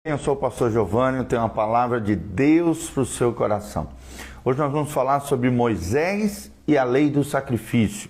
Eu sou o pastor Giovanni, eu tenho uma palavra de Deus para o seu coração. Hoje nós vamos falar sobre Moisés e a lei do sacrifício.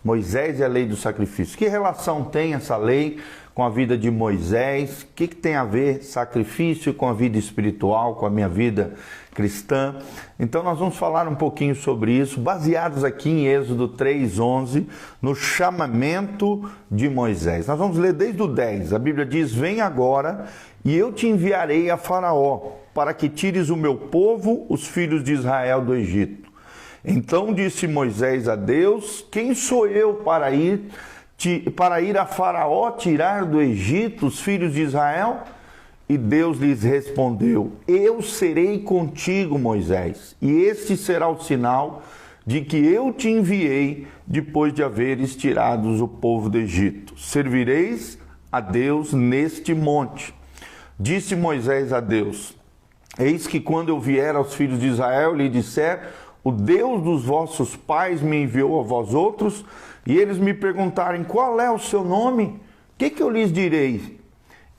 Moisés e a lei do sacrifício. Que relação tem essa lei com a vida de Moisés? O que tem a ver sacrifício com a vida espiritual, com a minha vida cristã? Então nós vamos falar um pouquinho sobre isso, baseados aqui em Êxodo 3:11, no chamamento de Moisés. Nós vamos ler desde o 10. A Bíblia diz: "Vem agora, e eu te enviarei a Faraó, para que tires o meu povo, os filhos de Israel, do Egito." Então disse Moisés a Deus: "Quem sou eu para ir a Faraó tirar do Egito os filhos de Israel?" E Deus lhes respondeu: "Eu serei contigo, Moisés, e este será o sinal de que eu te enviei depois de haveres tirado o povo do Egito. Servireis a Deus neste monte." Disse Moisés a Deus: "Eis que quando eu vier aos filhos de Israel, lhe disser: o Deus dos vossos pais me enviou a vós outros, e eles me perguntarem: qual é o seu nome? O que eu lhes direi?"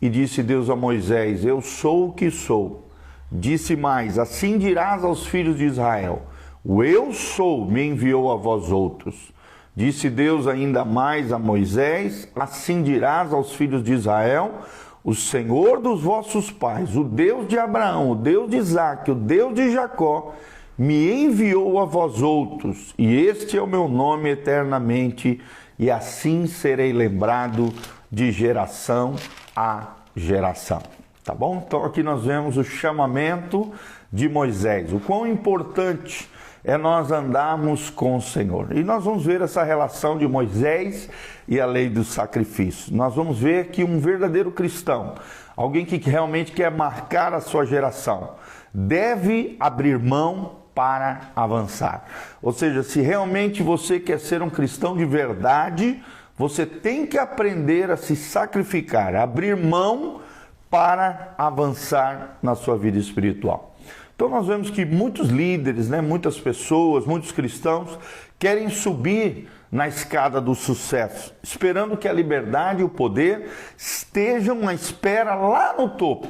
E disse Deus a Moisés: "Eu sou o que sou." Disse mais: "Assim dirás aos filhos de Israel: o eu sou me enviou a vós outros." Disse Deus ainda mais a Moisés: "Assim dirás aos filhos de Israel: o Senhor dos vossos pais, o Deus de Abraão, o Deus de Isaque, o Deus de Jacó, me enviou a vós outros, e este é o meu nome eternamente, e assim serei lembrado de geração a geração." Tá bom? Então aqui nós vemos o chamamento de Moisés, o quão importante é nós andarmos com o Senhor. E nós vamos ver essa relação de Moisés e a lei do sacrifício. Nós vamos ver que um verdadeiro cristão, alguém que realmente quer marcar a sua geração, deve abrir mão para avançar. Ou seja, se realmente você quer ser um cristão de verdade, você tem que aprender a se sacrificar, abrir mão para avançar na sua vida espiritual. Então nós vemos que muitos líderes, muitas pessoas, muitos cristãos querem subir na escada do sucesso, esperando que a liberdade e o poder estejam à espera lá no topo,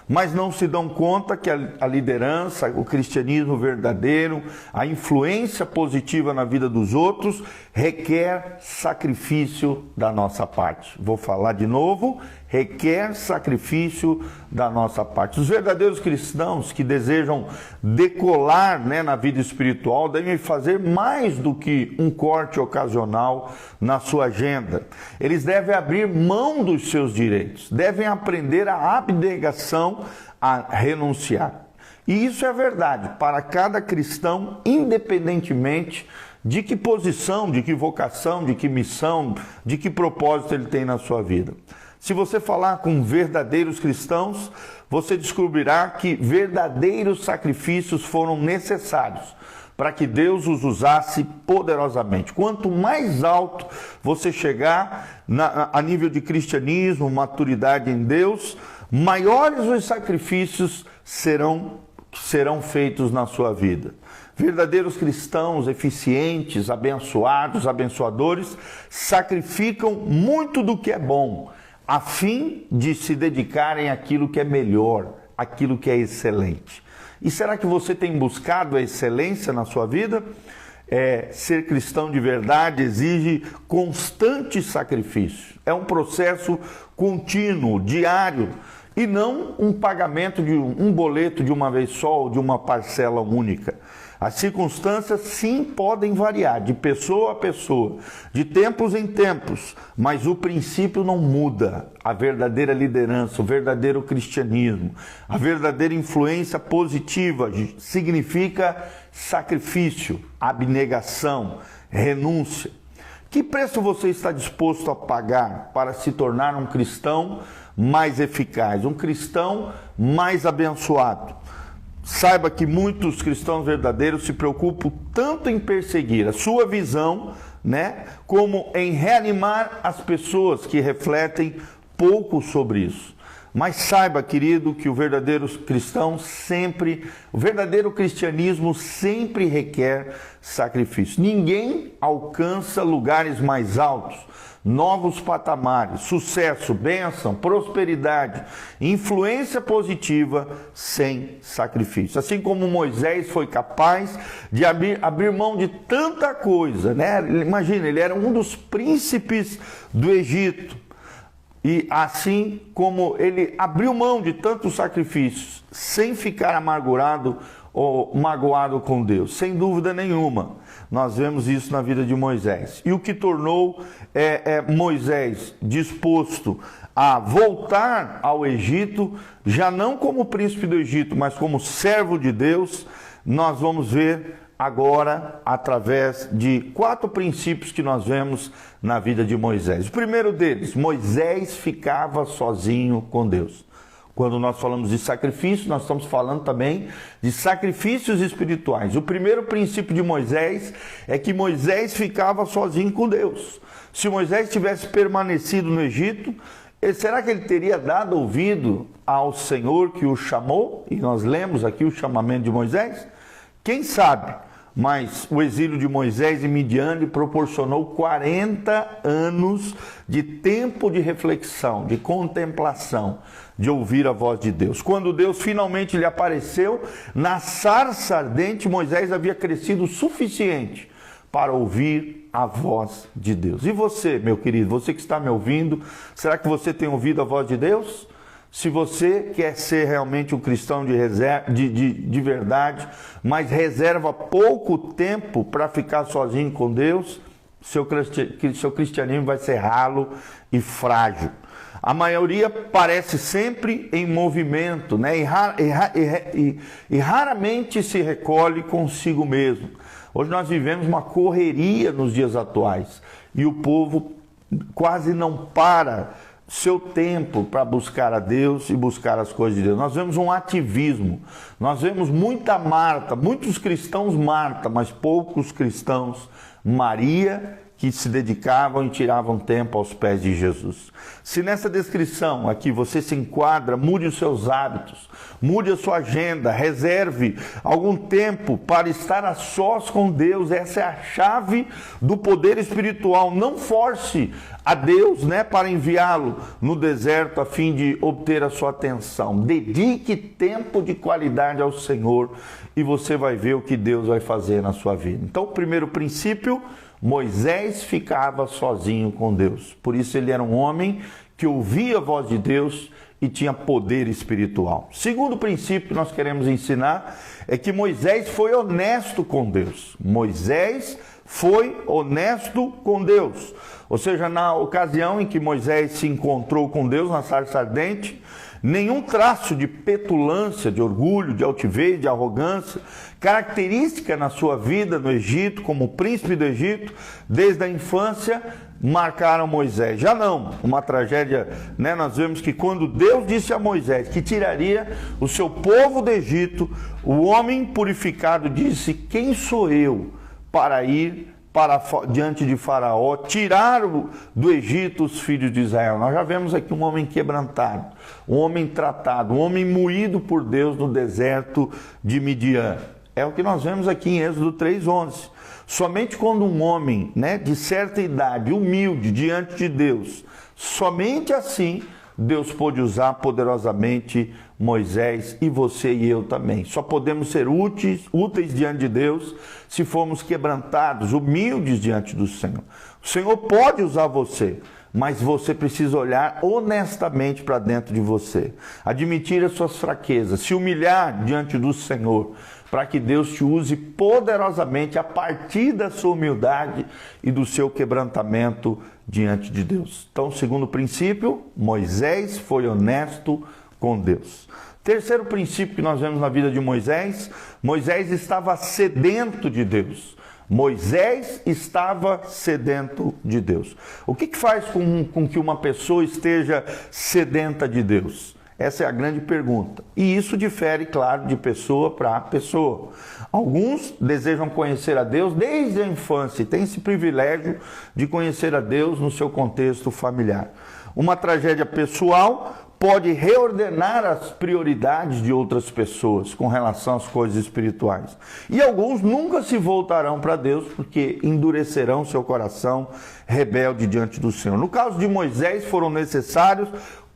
mas não se dão conta que a liderança, o cristianismo verdadeiro, a influência positiva na vida dos outros requer sacrifício da nossa parte. Vou falar de novo: requer sacrifício da nossa parte. Os verdadeiros cristãos que desejam decolar na vida espiritual devem fazer mais do que um corte ocasional na sua agenda. Eles devem abrir mão dos seus direitos, devem aprender a abnegação, a renunciar. E isso é verdade para cada cristão, independentemente de que posição, de que vocação, de que missão, de que propósito ele tem na sua vida. Se você falar com verdadeiros cristãos, você descobrirá que verdadeiros sacrifícios foram necessários para que Deus os usasse poderosamente. Quanto mais alto você chegar a nível de cristianismo, maturidade em Deus, maiores os sacrifícios serão feitos na sua vida. Verdadeiros cristãos eficientes, abençoados, abençoadores, sacrificam muito do que é bom, a fim de se dedicarem àquilo que é melhor, àquilo que é excelente. E será que você tem buscado a excelência na sua vida? Ser cristão de verdade exige constante sacrifício. É um processo contínuo, diário, e não um pagamento de um boleto de uma vez só ou de uma parcela única. As circunstâncias sim podem variar de pessoa a pessoa, de tempos em tempos, mas o princípio não muda. A verdadeira liderança, o verdadeiro cristianismo, a verdadeira influência positiva significa sacrifício, abnegação, renúncia. Que preço você está disposto a pagar para se tornar um cristão mais eficaz, um cristão mais abençoado? Saiba que muitos cristãos verdadeiros se preocupam tanto em perseguir a sua visão, como em reanimar as pessoas que refletem pouco sobre isso. Mas saiba, querido, que o verdadeiro cristianismo sempre requer sacrifício. Ninguém alcança lugares mais altos, novos patamares, sucesso, bênção, prosperidade, influência positiva sem sacrifício. Assim como Moisés foi capaz de abrir mão de tanta coisa, né? Imagina, ele era um dos príncipes do Egito. E assim como ele abriu mão de tantos sacrifícios, sem ficar amargurado ou magoado com Deus, sem dúvida nenhuma, nós vemos isso na vida de Moisés. E o que tornou Moisés disposto a voltar ao Egito, já não como príncipe do Egito, mas como servo de Deus, nós vamos ver agora através de 4 princípios que nós vemos na vida de Moisés. O primeiro deles, Moisés ficava sozinho com Deus. Quando nós falamos de sacrifício, nós estamos falando também de sacrifícios espirituais. O primeiro princípio de Moisés é que Moisés ficava sozinho com Deus. Se Moisés tivesse permanecido no Egito, será que ele teria dado ouvido ao Senhor que o chamou? E nós lemos aqui o chamamento de Moisés. Quem sabe? Mas o exílio de Moisés em Midian lhe proporcionou 40 anos de tempo de reflexão, de contemplação, de ouvir a voz de Deus. Quando Deus finalmente lhe apareceu, na sarça ardente, Moisés havia crescido o suficiente para ouvir a voz de Deus. E você, meu querido, você que está me ouvindo, será que você tem ouvido a voz de Deus? Se você quer ser realmente um cristão de verdade, mas reserva pouco tempo para ficar sozinho com Deus, seu cristianismo vai ser ralo e frágil. A maioria parece sempre em movimento, né? E raramente se recolhe consigo mesmo. Hoje nós vivemos uma correria nos dias atuais e o povo quase não para seu tempo para buscar a Deus e buscar as coisas de Deus. Nós vemos um ativismo, nós vemos muita Marta, muitos cristãos Marta, mas poucos cristãos Maria, que se dedicavam e tiravam tempo aos pés de Jesus. Se nessa descrição aqui você se enquadra, mude os seus hábitos, mude a sua agenda, reserve algum tempo para estar a sós com Deus. Essa é a chave do poder espiritual. Não force a Deus, né, para enviá-lo no deserto a fim de obter a sua atenção. Dedique tempo de qualidade ao Senhor e você vai ver o que Deus vai fazer na sua vida. Então, o primeiro princípio, Moisés ficava sozinho com Deus. Por isso ele era um homem que ouvia a voz de Deus e tinha poder espiritual. Segundo princípio que nós queremos ensinar é que Moisés foi honesto com Deus. Moisés foi honesto com Deus. Ou seja, na ocasião em que Moisés se encontrou com Deus na sarça ardente, nenhum traço de petulância, de orgulho, de altivez, de arrogância, característica na sua vida no Egito, como príncipe do Egito, desde a infância, marcaram Moisés. Já não, uma tragédia, né? Nós vemos que quando Deus disse a Moisés que tiraria o seu povo do Egito, o homem purificado disse: quem sou eu para ir diante de Faraó, tirar do Egito os filhos de Israel? Nós já vemos aqui um homem quebrantado, um homem tratado, um homem moído por Deus no deserto de Midian. É o que nós vemos aqui em Êxodo 3:11. Somente quando um homem, né, de certa idade, humilde diante de Deus, somente assim Deus pôde usar poderosamente Moisés e você e eu também. Só podemos ser úteis diante de Deus se formos quebrantados, humildes diante do Senhor. O Senhor pode usar você, mas você precisa olhar honestamente para dentro de você, admitir as suas fraquezas, se humilhar diante do Senhor, para que Deus te use poderosamente a partir da sua humildade e do seu quebrantamento diante de Deus. Então, segundo princípio, Moisés foi honesto com Deus. Terceiro princípio que nós vemos na vida de Moisés, Moisés estava sedento de Deus. Moisés estava sedento de Deus. O que faz com que uma pessoa esteja sedenta de Deus? Essa é a grande pergunta. E isso difere, claro, de pessoa para pessoa. Alguns desejam conhecer a Deus desde a infância e têm esse privilégio de conhecer a Deus no seu contexto familiar. Uma tragédia pessoal pode reordenar as prioridades de outras pessoas com relação às coisas espirituais. E alguns nunca se voltarão para Deus porque endurecerão seu coração rebelde diante do Senhor. No caso de Moisés, foram necessários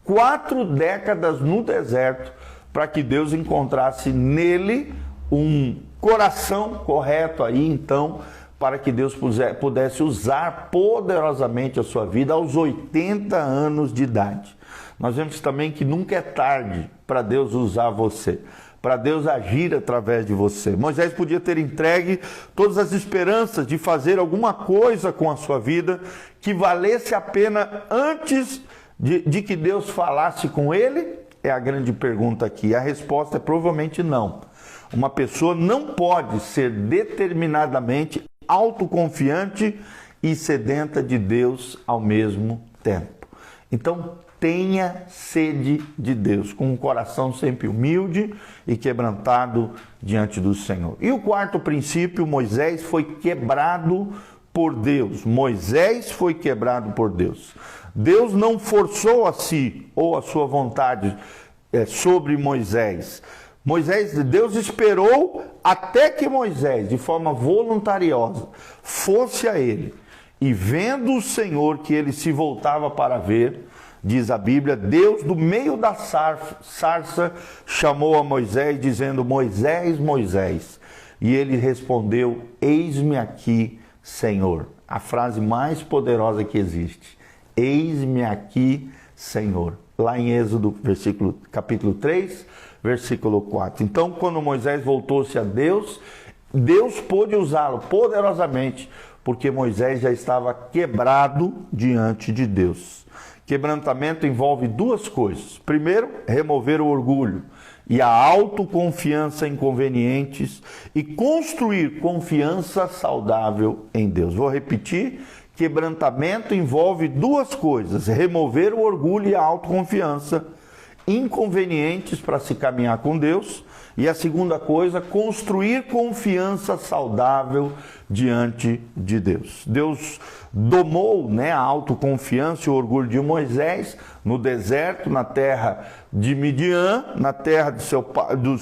4 décadas no deserto para que Deus encontrasse nele um coração correto aí, então, para que Deus pudesse usar poderosamente a sua vida aos 80 anos de idade. Nós vemos também que nunca é tarde para Deus usar você, para Deus agir através de você. Moisés podia ter entregue todas as esperanças de fazer alguma coisa com a sua vida que valesse a pena antes de que Deus falasse com ele? É a grande pergunta aqui. A resposta é provavelmente não. Uma pessoa não pode ser determinadamente autoconfiante e sedenta de Deus ao mesmo tempo. Então, tenha sede de Deus, com um coração sempre humilde e quebrantado diante do Senhor. E o quarto princípio, Moisés foi quebrado por Deus. Moisés foi quebrado por Deus. Deus não forçou a si ou a sua vontade sobre Moisés. Deus esperou até que Moisés, de forma voluntariosa, fosse a ele. E vendo o Senhor que ele se voltava para ver, diz a Bíblia, Deus do meio da sarça chamou a Moisés, dizendo: Moisés, Moisés. E ele respondeu: eis-me aqui, Senhor. A frase mais poderosa que existe. Eis-me aqui, Senhor. Lá em Êxodo, capítulo 3, versículo 4. Então, quando Moisés voltou-se a Deus, Deus pôde usá-lo poderosamente, porque Moisés já estava quebrado diante de Deus. Quebrantamento envolve 2 coisas. Primeiro, remover o orgulho e a autoconfiança inconvenientes e construir confiança saudável em Deus. Vou repetir. Quebrantamento envolve 2 coisas: remover o orgulho e a autoconfiança inconvenientes para se caminhar com Deus, e a segunda coisa, construir confiança saudável diante de Deus. Deus domou, a autoconfiança e o orgulho de Moisés no deserto, na terra de Midian, na terra do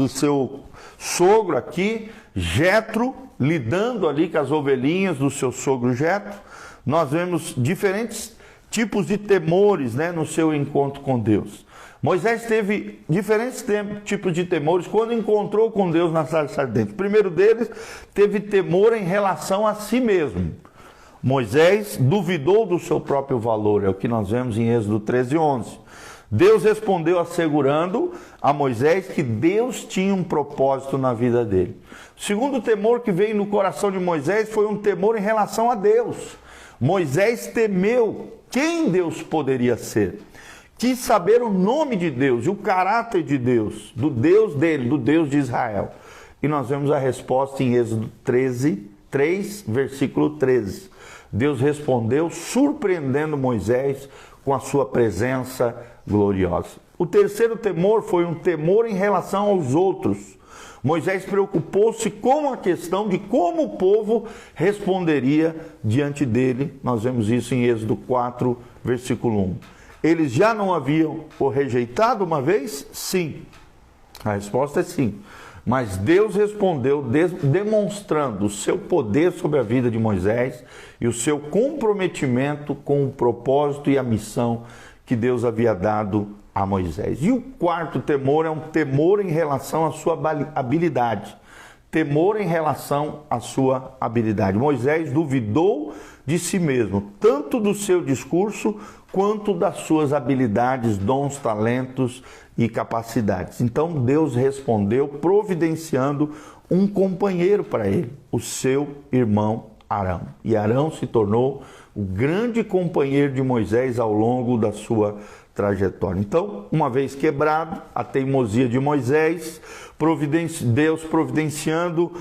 seu sogro aqui, Jetro, lidando ali com as ovelhinhas do seu sogro Jetro. Nós vemos diferentes tipos de temores, no seu encontro com Deus. Moisés teve diferentes tipos de temores quando encontrou com Deus na sarça ardente. O primeiro deles, teve temor em relação a si mesmo. Moisés duvidou do seu próprio valor, é o que nós vemos em Êxodo 13:11. Deus respondeu assegurando a Moisés que Deus tinha um propósito na vida dele. O segundo temor que veio no coração de Moisés foi um temor em relação a Deus. Moisés temeu quem Deus poderia ser. Quis saber o nome de Deus e o caráter de Deus, do Deus dele, do Deus de Israel. E nós vemos a resposta em Êxodo 3, versículo 13. Deus respondeu surpreendendo Moisés com a sua presença gloriosa. O terceiro temor foi um temor em relação aos outros. Moisés preocupou-se com a questão de como o povo responderia diante dele. Nós vemos isso em Êxodo 4, versículo 1. Eles já não haviam o rejeitado uma vez? Sim. A resposta é sim. Mas Deus respondeu demonstrando o seu poder sobre a vida de Moisés e o seu comprometimento com o propósito e a missão que Deus havia dado a Moisés. E o quarto temor é um temor em relação à sua habilidade. Temor em relação à sua habilidade. Moisés duvidou de si mesmo, tanto do seu discurso quanto das suas habilidades, dons, talentos e capacidades. Então Deus respondeu providenciando um companheiro para ele, o seu irmão Arão. E Arão se tornou o grande companheiro de Moisés ao longo da sua trajetória. Então, uma vez quebrado a teimosia de Moisés, Deus providenciando,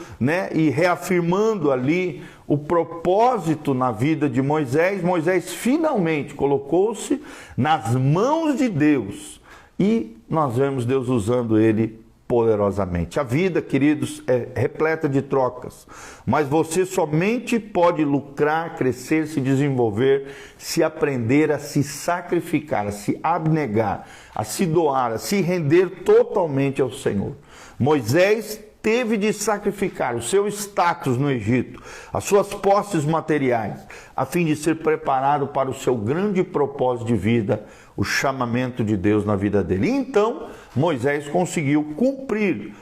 e reafirmando ali o propósito na vida de Moisés, Moisés finalmente colocou-se nas mãos de Deus. E nós vemos Deus usando ele poderosamente. A vida, queridos, é repleta de trocas, mas você somente pode lucrar, crescer, se desenvolver, se aprender a se sacrificar, a se abnegar, a se doar, a se render totalmente ao Senhor. Moisés teve de sacrificar o seu status no Egito, as suas posses materiais, a fim de ser preparado para o seu grande propósito de vida, o chamamento de Deus na vida dele. E então, Moisés conseguiu cumprir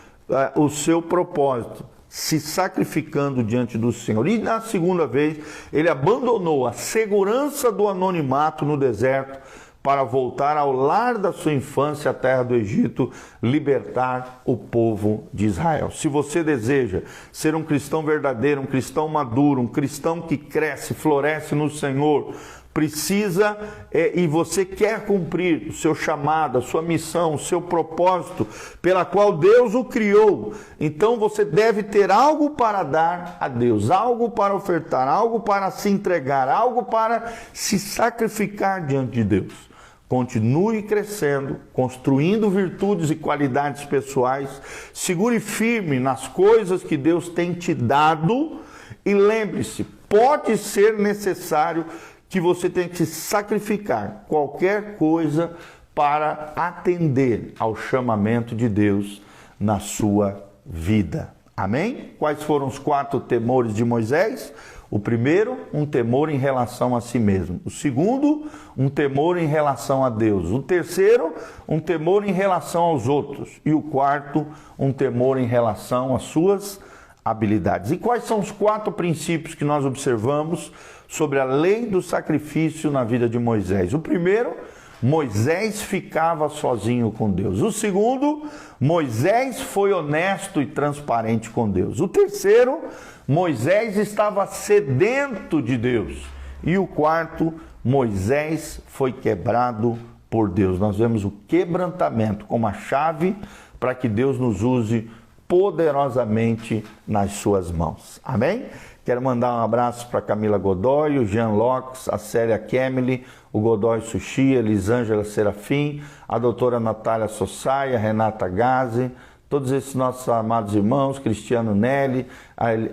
o seu propósito, se sacrificando diante do Senhor. E na segunda vez, ele abandonou a segurança do anonimato no deserto para voltar ao lar da sua infância, a terra do Egito, libertar o povo de Israel. Se você deseja ser um cristão verdadeiro, um cristão maduro, um cristão que cresce, floresce no Senhor, precisa e você quer cumprir o seu chamado, a sua missão, o seu propósito pela qual Deus o criou, então você deve ter algo para dar a Deus, algo para ofertar, algo para se entregar, algo para se sacrificar diante de Deus. Continue crescendo, construindo virtudes e qualidades pessoais, segure firme nas coisas que Deus tem te dado e lembre-se, pode ser necessário que você tenha que sacrificar qualquer coisa para atender ao chamamento de Deus na sua vida. Amém? Quais foram os 4 temores de Moisés? O primeiro, um temor em relação a si mesmo. O segundo, um temor em relação a Deus. O terceiro, um temor em relação aos outros. E o quarto, um temor em relação às suas habilidades. E quais são os 4 princípios que nós observamos sobre a lei do sacrifício na vida de Moisés? O primeiro, Moisés ficava sozinho com Deus. O segundo, Moisés foi honesto e transparente com Deus. O terceiro, Moisés estava sedento de Deus. E o quarto, Moisés foi quebrado por Deus. Nós vemos o quebrantamento como a chave para que Deus nos use poderosamente nas suas mãos. Amém? Quero mandar um abraço para Camila Godoy, o Jean Locks, a Célia Kemily, o Godoy Sushi, a Elisângela Serafim, a doutora Natália Sossai, a Renata Gazi, todos esses nossos amados irmãos, Cristiano Nelly,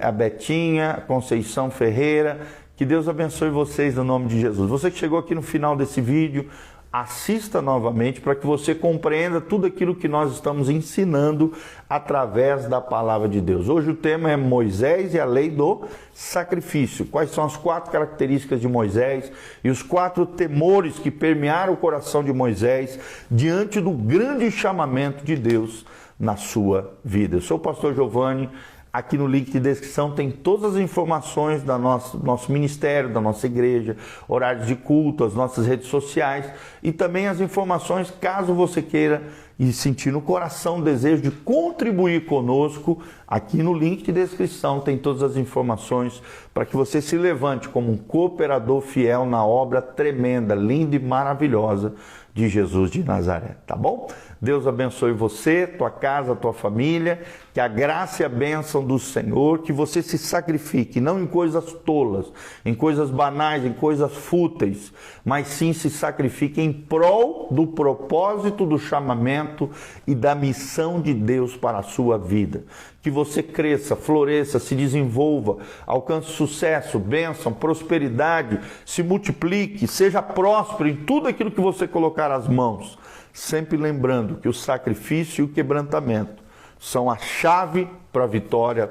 a Betinha, a Conceição Ferreira. Que Deus abençoe vocês no nome de Jesus. Você que chegou aqui no final desse vídeo, assista novamente para que você compreenda tudo aquilo que nós estamos ensinando através da palavra de Deus. Hoje o tema é Moisés e a lei do sacrifício. Quais são as 4 características de Moisés e os 4 temores que permearam o coração de Moisés diante do grande chamamento de Deus na sua vida. Eu sou o pastor Giovanni. Aqui no link de descrição tem todas as informações do nosso ministério, da nossa igreja, horários de culto, as nossas redes sociais e também as informações caso você queira e sentir no coração o desejo de contribuir conosco. Aqui no link de descrição tem todas as informações para que você se levante como um cooperador fiel na obra tremenda, linda e maravilhosa de Jesus de Nazaré, tá bom? Deus abençoe você, tua casa, tua família, que a graça e a bênção do Senhor, que você se sacrifique, não em coisas tolas, em coisas banais, em coisas fúteis, mas sim se sacrifique em prol do propósito, do chamamento e da missão de Deus para a sua vida. Que você cresça, floresça, se desenvolva, alcance sucesso, bênção, prosperidade, se multiplique, seja próspero em tudo aquilo que você colocar as mãos. Sempre lembrando que o sacrifício e o quebrantamento são a chave para a vitória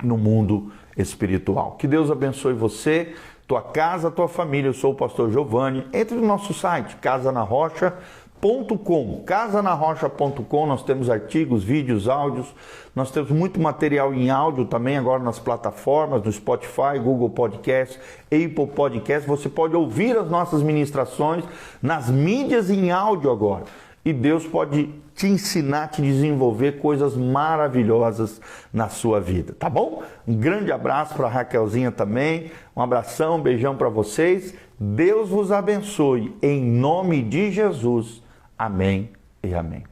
no mundo espiritual. Que Deus abençoe você, tua casa, tua família. Eu sou o pastor Giovanni. Entre no nosso site, casanarrocha.com. Casanarrocha.com, nós temos artigos, vídeos, áudios, nós temos muito material em áudio também agora nas plataformas, no Spotify, Google Podcast, Apple Podcast. Você pode ouvir as nossas ministrações nas mídias em áudio agora. E Deus pode te ensinar, te desenvolver coisas maravilhosas na sua vida, tá bom? Um grande abraço para a Raquelzinha também, um abração, um beijão para vocês. Deus vos abençoe, em nome de Jesus. Amém e amém.